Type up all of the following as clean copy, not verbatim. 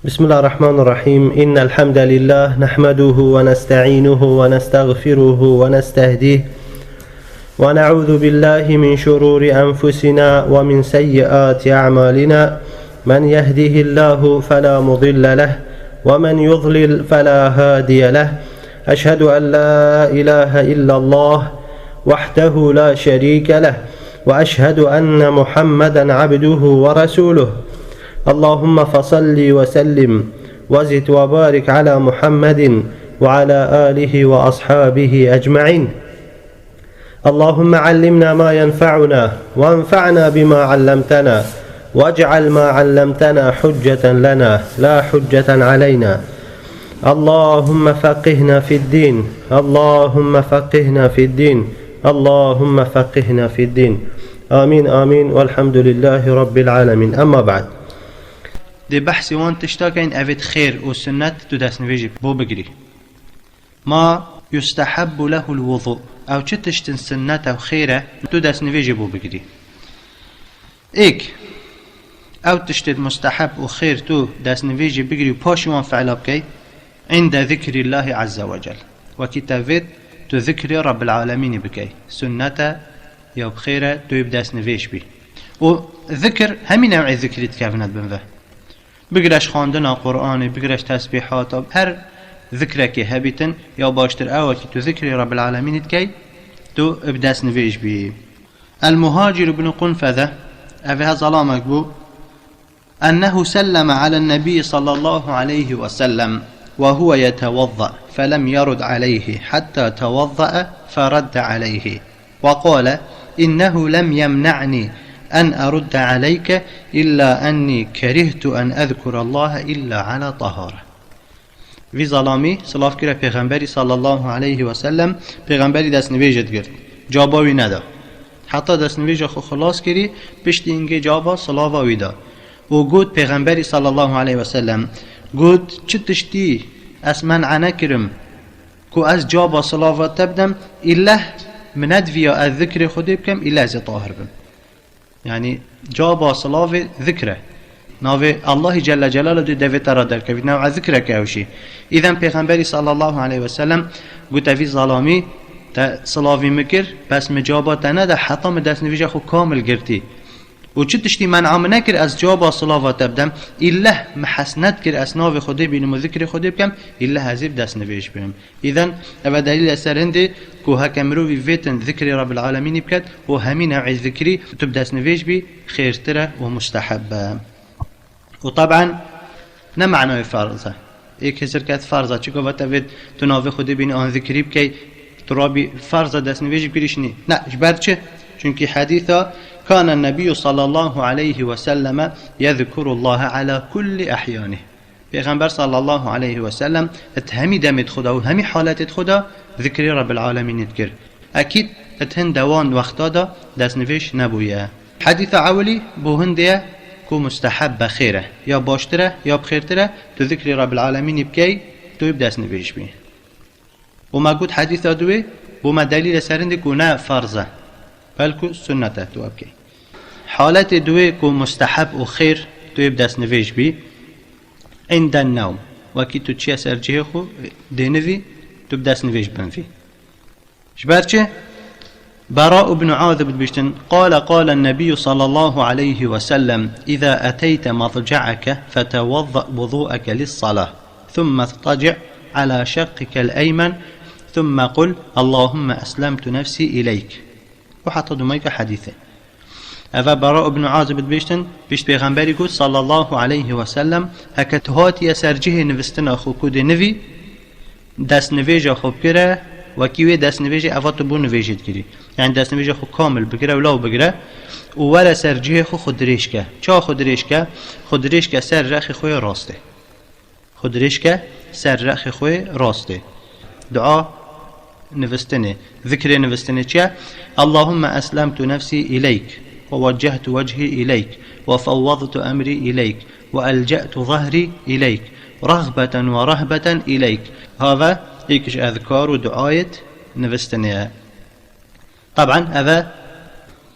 بسم الله الرحمن الرحيم. إن الحمد لله نحمده ونستعينه ونستغفره ونستهديه ونعوذ بالله من شرور أنفسنا ومن سيئات أعمالنا. من يهده الله فلا مضل له ومن يضلل فلا هادي له. أشهد أن لا إله إلا الله وحده لا شريك له وأشهد أن محمدا عبده ورسوله. اللهم فصل وسلم وزد وبارك على محمد وعلى آله وأصحابه أجمعين. اللهم علمنا ما ينفعنا وانفعنا بما علمتنا واجعل ما علمتنا حجة لنا لا حجة علينا. اللهم فقهنا في الدين. اللهم فقهنا في الدين. اللهم فقهنا في الدين. آمين آمين والحمد لله رب العالمين. أما بعد، دي بحثي وان تشتاكين أفيد خير والسنة تدسنفيجي بو بقري ما يستحب له الوضوء أو تشتشتن سنة أو خيرة تدسنفيجي بو بقري إيك أو تشتد مستحب وخير تو دسنفيجي بقري باشوان فعلابكي عند ذكر الله عز وجل وكتابت تذكر رب العالمين بكي سنة يو بخيرة تو يبدسنفيج بي وذكر همي نوع ذكر تكافنات بنفه بگرش خواندن قرآن، بگرش تسبیحات، هر ذکرکی هبیتن یا باشتر اول که تو ذکر رب العالمین کی تو ابداس نویج بی. المهاجر بن قنفذة أفيها ظلامك بو أنه سلم على النبي صلى الله عليه وسلم وهو يتوضأ فلم يرد عليه حتى توضأ فرد عليه وقال إنه لم يمنعني أن أرد عليك إلا أني كرهت أن أذكر الله إلا على طهارة. في ظلامي صلاف كرا پیغمبری صلى الله عليه وسلم پیغمبری دست نویجت گرد جاباوی ندا حتی دست نویج خو خلاص کری پشت اینگه جابا صلاوی دا و گود پیغمبری صلى الله عليه وسلم گود چه تشتی از من عنا کرم کو از جابا صلاوات تبدم إلا مند ویا از ذکر خودی بکم إلا از طاهر بم. يعني جابا صلاة ذكره ناوي الله جل جلاله دو دويت را در كفيد نوع ذكره كاوشي. إذن پیغمبری صلى الله عليه وسلم قلت في ظلامي تا صلاة مكر بس مجابا تنده حتى مدس نفيجه خو كامل گرتي و چه تشتي منع نكر از جابا صلاة تبدم إلا محسنت كر اسناف خده بينم ذكر خده بكم إلا هزيب دس نفيج بهم. إذن أبا دليل أسرنده كو هكمرو في فيتن ذكر رب العالمين بكت و همين نوع الذكري تبدأ نفيج بي خير ترى ومستحب. وطبعا نمعنى فرضة إيك هزر كات فرضة چكو وتفيد تناف خده بين آن ذكري بكي ترابي فرضة دس نفيج بكريشني نا جبر چه چونكي حديثة كان النبي صلى الله عليه وسلم يذكر الله على كل أحيانه. پیغمبر صلى الله عليه وسلم اتهمي دمت خدا و همي حالات خدا ذكر رب العالمين يذكر أكيد اتهن دوان وقتا دا دست نفيش نبويا. حديث عولي بوهندية كو مستحب خيره يا باشتره يا بخيرتره تذكر رب العالمين يبكي تو يبدأ نفيش بيه. وما قد حديث دوي بوما دليل سرند كونا فرضه بلكو سنته تو ابكي. حالات دوي كو مستحب وخير تو يبدأ نفيش بيه عند النوم وكي تو تشي سرجيه خو دينفي تبدأ نفيش بنفي. شبارچه براء بن عاذب بيشتن قال النبي صلى الله عليه وسلم إذا أتيت مضجعك فتوضأ وضوءك للصلاة ثم اضطجع على شقك الأيمن ثم قل اللهم أسلمت نفسي إليك. وحتى دميك حديثه أفا براء بن عازب بيشتن بيشت بيغنبري قد صلى الله عليه وسلم هكتهات يسرجه نفستنا أخو كود نفي دست نفيجة خب كره وكيوه دست نفيجة أفاتو بو نفيجت كري يعني دست نفيجة خو كامل بكره ولاو بكره وولا سرجه خو خدريشكه چا خدريشكه سر رخي خوي راسته خدريشكه سر رخي خوي راسته دعاء نفستنه ذكر نفستنه چه اللهم أسلمت نفسي إليك ووجهت وجهي إليك وفوضت أمري إليك وألجأت ظهري إليك رغبة ورهبة إليك. هذا إيكش أذكار ودعاية نفستنه. طبعا هذا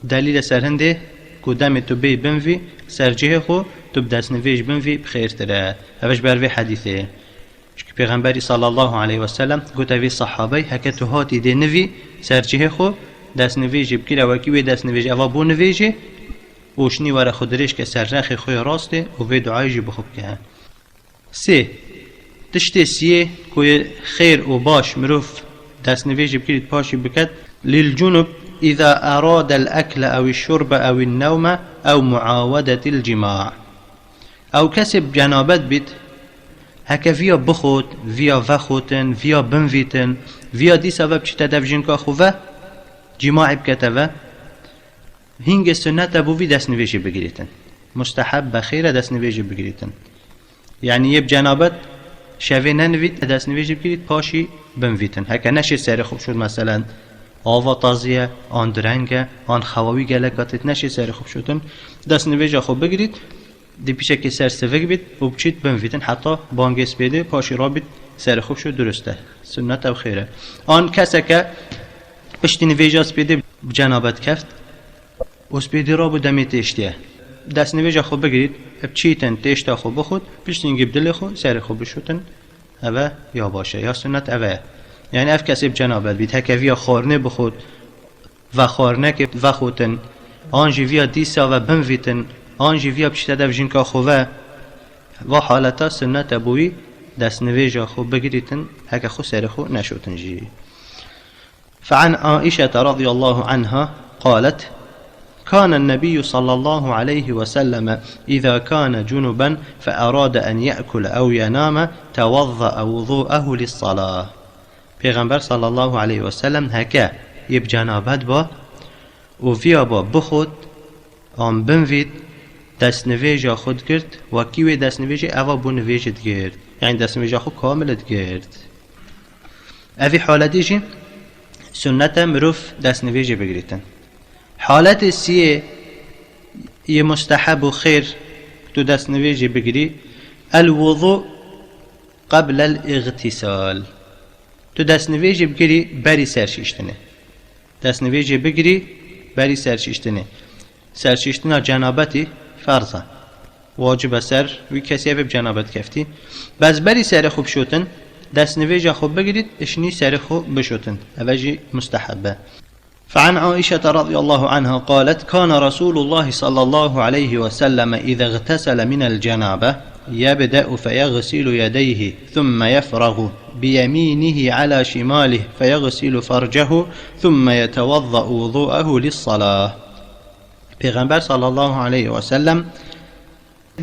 دليل سرهنده قدام تبي بنفي سرجيه خو تو بدست نویج بنوی بخیر تره. اوش بروی حدیثه که پیغمبری صلی الله علیه و سلم گوت اوی صحابه هک تو هاتی ده نوی سرچه خو دست نویج بکیره و کی دست نویج اوا بو نویجه وشنی ور خودریش که سر رخ خوی راسته و وی دعایجی بخوب که. سه تشتی سیه که خیر و باش مروف دست نویج بکرید پاشی بکد للجنوب إذا أراد الأكل أو الشرب أو النوم أو معاودة الجماع أو كسب جنابت بيت هكا فيا بخوت فيا وخوتن فيا بنفيتن فيا دي سبب چه تدفجن كاخوه جماع بكتوه هنگ سنت ابو في دست نویجی بگیریتن مستحب بخیره دست نویجی بگیریتن يعني يب جنابت شوه ننوید دست نویجی بگیرید پاشی بنویتن هكا نشي سر خوب شد مثلا آوا تازیه آن درنگه آن خواوی گلکاتت نشی سر خوب شدن دست نویجه خوب بگیرید دی پیشه که سر سفک بید و بچید بنویتن حتی بانگس بیده پاشی را بید سر خوب شد درسته سنت او خیره آن کسا که پشتی نویجه اس بیده جنابت کفت اس بیده را بودمی تشتیه دست نویجه خوب بگیرید بچیتن تشتا خوب بخود پشتی نگیب دل خود سر خوب شدن اوه یا باشه یا سنت اوه يعني اف کسی بجنابت بید هکه ویا خورنه بخود و خورنه که و خودن آنجی ویا دیسا و بنویتن آنجی ویا بشته دف جنکا خواه و حالتا سنت ابوی دست نویجا خو بگیریتن هکه خو سر خو نشوتن جی. فعن عائشة رضي الله عنها قالت كان النبي صلى الله عليه وسلم إذا كان جنبا فأراد أن يأكل أو ينام توضأ وضوءه للصلاة. پیغمبر صلی الله علیه و سلم هکه یب جنابت با و ویا با بخود آن بنوید دست نویجا خود کرد و کیوی دست نویجا اوا بو نویجت گرد یعنی دست نویجا خود کاملت گرد اوی حالتی جی سنت مروف دست نویجا بگریتن حالت سیه یه مستحب و خیر تو دست نویجا بگری الوضوء قبل الاغتسال تو دست نویجی بگیری بری سرشیشتنه دست نویجی بگیری بری سرشیشتنه سرشیشتنه جنابتی فرضه واجب سر وی کسی به جنابت کفتی بس بری سر خوب شوتن دست نویجی خوب بگیرید اشنی سر خوب بشوتن اوجی مستحبه. فعن عائشة رضي الله عنها قالت كان رسول الله صلى الله عليه وسلم إذا اغتسل من الجنابة يبدأ فيغسل يديه ثم يفرغ بيمينه على شماله فيغسل فرجه ثم يتوضأ وضوءه للصلاة. پیغمبر صلى الله عليه وسلم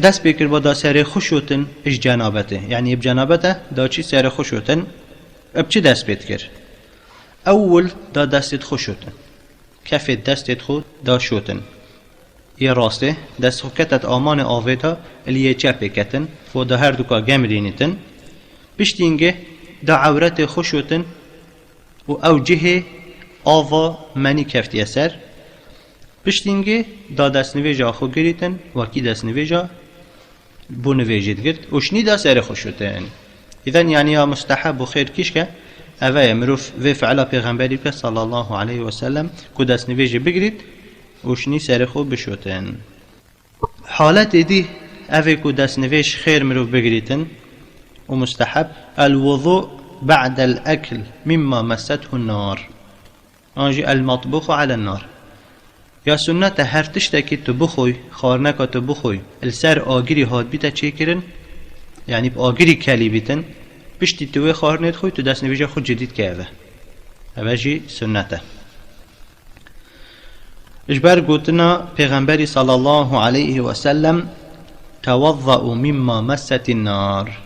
دست بکر با دا سر خوشوتن اش جنابته يعني بجنابته دا چی سر خوشوتن اب چی دست بکر اول دا دستت خوشوتن کف دستت خود دا شوتن یه راسته دست خود کتت آمان آویتا الیه چپه کتن و دا هر دوکا گمرینیتن بشتینگه دا عورت خوشوتن و او جه آوا منی کفتی اثر بشتینگه دا دست نویجا خود گریتن و کی دست نویجا بو نویجید گرد وشنی دا سر خوشوتن اذن یعنی یا مستحب و خیر کش که اوه مروف و فعلا پیغمبری که صلی الله علیه و سلم که دست نویجی بگرید وشنی سر خوب بشوتن حالت دی اوه که دست نویج خیر مروف بگریتن و مستحب الوضوء بعد الأكل مما مسته النار آنجی المطبوخ على النار یا سنت هر تشتکی تو بخوی خارنکا تو بخوی السر آگیری هاد بیتا چه کرن یعنی با آگیری کلی بیتن بشتی توی خارنت خوی تو دست نویجا خود جدید که اوه جی سنته اجبر گوتنا پیغمبری صلی الله علیه و سلم توضأوا مما مست النار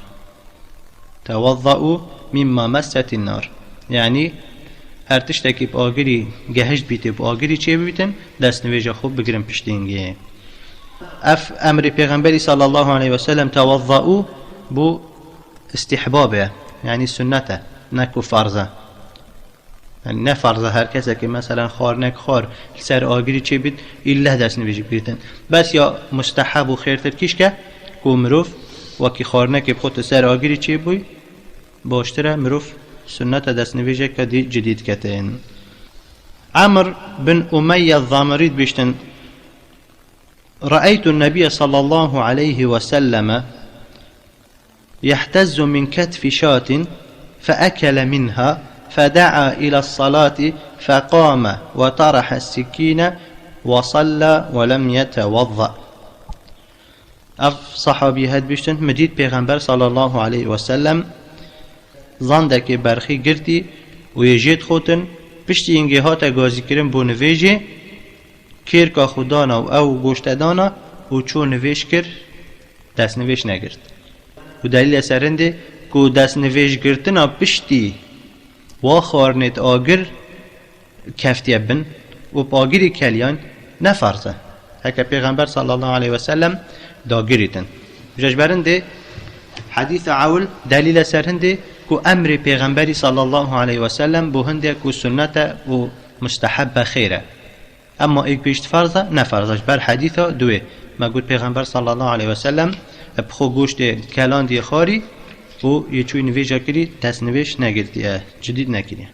توضأوا مما مست النار یعنی هر تشتکی با آگیری گهشت بیتی با آگیری چه بیتن دست نویجا خوب بگیرن پشتینگه اف امر پیغمبری صلی الله علیه و سلم توضأوا بو استحبابه يعني سنته نكو فرضه يعني نه فرضه هر کسی که مثلا خار نک خار سر آگیری چه بید ایله دست نویجی بیتن بس یا مستحب و خیرتر کش که کو مروف و کی خار نک بخوت سر آگیری چه بوی باشتره مروف سنت دست نویجه که دی جدید کتن. عمر بن امیه الضامرید بیشتن رأيت النبي صلى الله عليه وسلم يحتز من كتف شاة فأكل منها فدعا إلى الصلاة فقام وطرح السكين وصلى ولم يتوضأ. اف صحابي هاد بيشتن مديد پیغمبر صلى الله عليه وسلم زاندك برخي گرتي ويجيت خوتن پشتی اینگه هاتا گازی کرن بو نویجه کیر که خودانا او گوشتدانا و چو نویش کر دست نویش نگرد و دلیل سرنده که دست نویش گرتنا پشتی و خارنت آگر کفتی بن و پاگیری کلیان نفرزه هکا پیغمبر صلی الله علیه وسلم دا گریتن ججبرنده حدیث عول دلیل سرنده کو امر پیغمبری صلی الله علیه وسلم بو هنده کو سنت و مستحب خیره اما ایک بیشت فرضه نفرضش بر حدیث دوه ما گفت پیغمبر صلی الله علیه وسلم بخو گوشت کلان دی خاری و یه چوی نویجا کری دست نویش نگردیه جدید نکریه.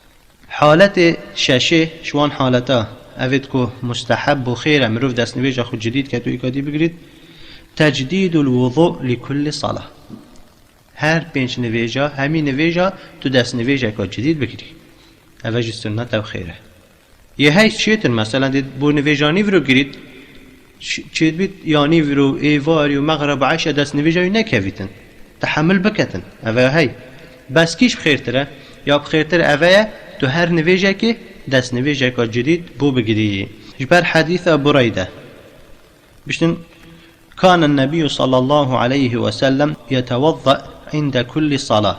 حالت ششه شوان حالتا اوید کو مستحب و خیره مروف دست نویجا خود جدید که توی کادی بگرید تجدید الوضوء لكل صلاة. هر پنج نویجا همین نویجا تو دست نویجا که جدید بگیری اوج سنت و خیره. یه هیچ چیتن مثلا دید بو نویجانی ورو گرید چید بید یانی ورو ایواری و مغرب عشا دست نویجایی نکویتن تحمل بکتن اوه هی بس کیش بخیرتره یا بخیرتر اوه تو هر نویجا که دست نویجا که جدید بو بگیری. جبر حدیث بريدة بشتن كان النبي صلى الله عليه وسلم يتوضأ عند كل صلاة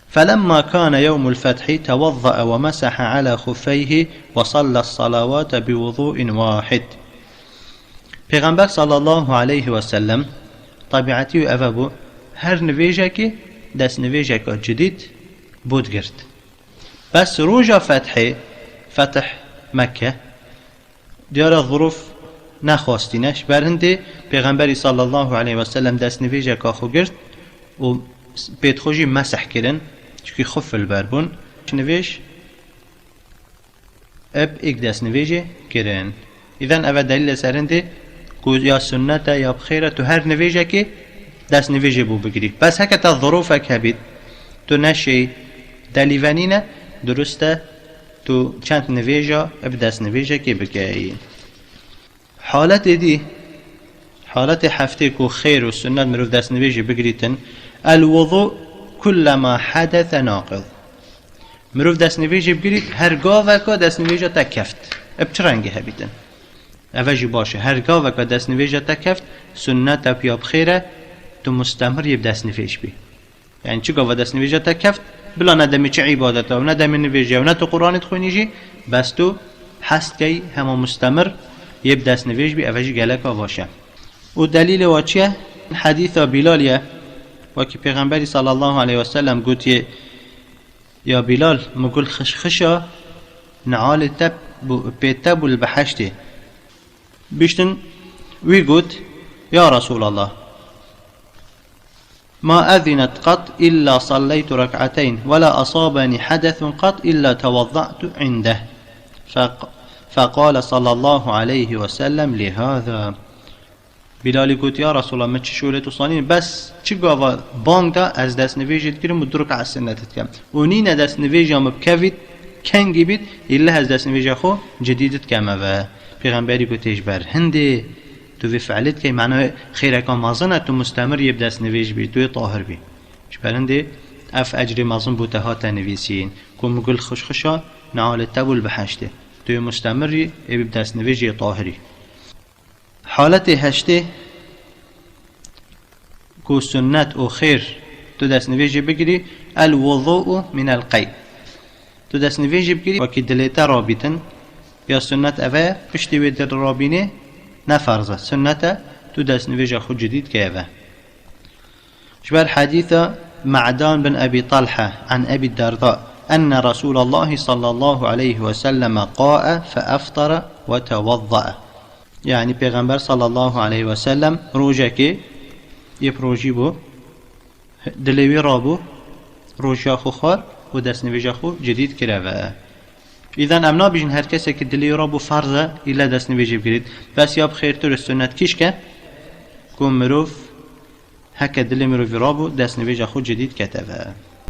فلما كان يوم الفتح توضأ ومسح على خفيه وصلى الصلوات بوضوء واحد. پیغمبر صلى الله عليه وسلم طبيعتي أفابو هر نویجه دست نویجه جديد بود گرد بس روجا فتح مكة دیار ظروف نخواستینش برهنده پیغمبری صلی الله علیه و سلم دست نویجه که خو گرد و پیت خوشی مسح کرن چکی خف البربون نویش اب ایک دست نویجه کرن. اذن اول دلیل سرنده که یا سنت یا بخیره تو هر نویجه که دست نویجه بو بگیری بس هکه تا ظروفه که بید تو نشی دلیونینه درسته تو چند نویجه اب دست نویجه که بگیری. حالت دی حالت هفته کو خیر و سنت مروف دست نویجه بگیریتن الوضوء كلما حدث ناقض مروف دست نویجه بگیرید هرگاه وکا دست نویجه تکفت اب چرنگه هبیتن اوجی باشه هرگاه وکا دست نویجه تکفت سنت اب یا بخیره تو مستمر یب دست نویج بی یعنی چی گاه دست نویجه تکفت بلا ندمی چه عبادت و ندمی نویجه و نه تو قرآنت خوینیجی بس تو حست که همه مستمر یب دست نویج بی اوجی گلکا باشه. و دلیل واچیه حدیث بلالیه وكي پیغمبری صلی الله علیه وسلم قلت يا بلال مقول خشخشة نعال التب بيتب البحشتي بيشتن ويقول يا رسول الله ما أذنت قط إلا صليت ركعتين ولا أصابني حدث قط إلا توضأت عنده فقال صلى الله عليه وسلم لهذا بلالی گفت یا رسول الله من چه شوره تو صانین بس چه گاوا بانگ دا از دست نویجت گیرم و درک از سنتت کم و نین دست نویجم بکوید کنگی بید ایله از دست نویج خو جدیدت کمه و پیغمبری گفتش بر هنده تو وی فعلت که معنی خیره کام مازنه تو مستمر یب دست نویج بید توی طاهر بید بر هنده اف اجر مازن بوته ها تنویسین کم مگل خوشخشا نعال تبول بحشته توی مستمری یب دست نویج طاهری. حالت هشته کو سنت و خیر تو دست نویجه بگیری الوضوء من القی تو دست نویجه بگیری وکی دلیتا رابطن یا سنت اوه پشتی وی در رابینه نفرزه سنت تو دست نویجه خود جدید که اوه. شبه الحديث معدان بن أبي طلحة عن أبي الدرداء أن رسول الله صلى الله عليه وسلم قاء فأفطر وتوضأ. يعني پیغمبر صلى الله عليه وسلم روجه که یه پروژی بو دلوی رابو روجه خو خار و دست نویجه خو جدید کرده. İzan em nabijin her kesek dili ra bu farza ile dest nivêjî bigirît. Bes ya xêrtir sünnet kîşke ku mirov heke dilê mirovî ra bû dest nivêja xwe cidît keteve.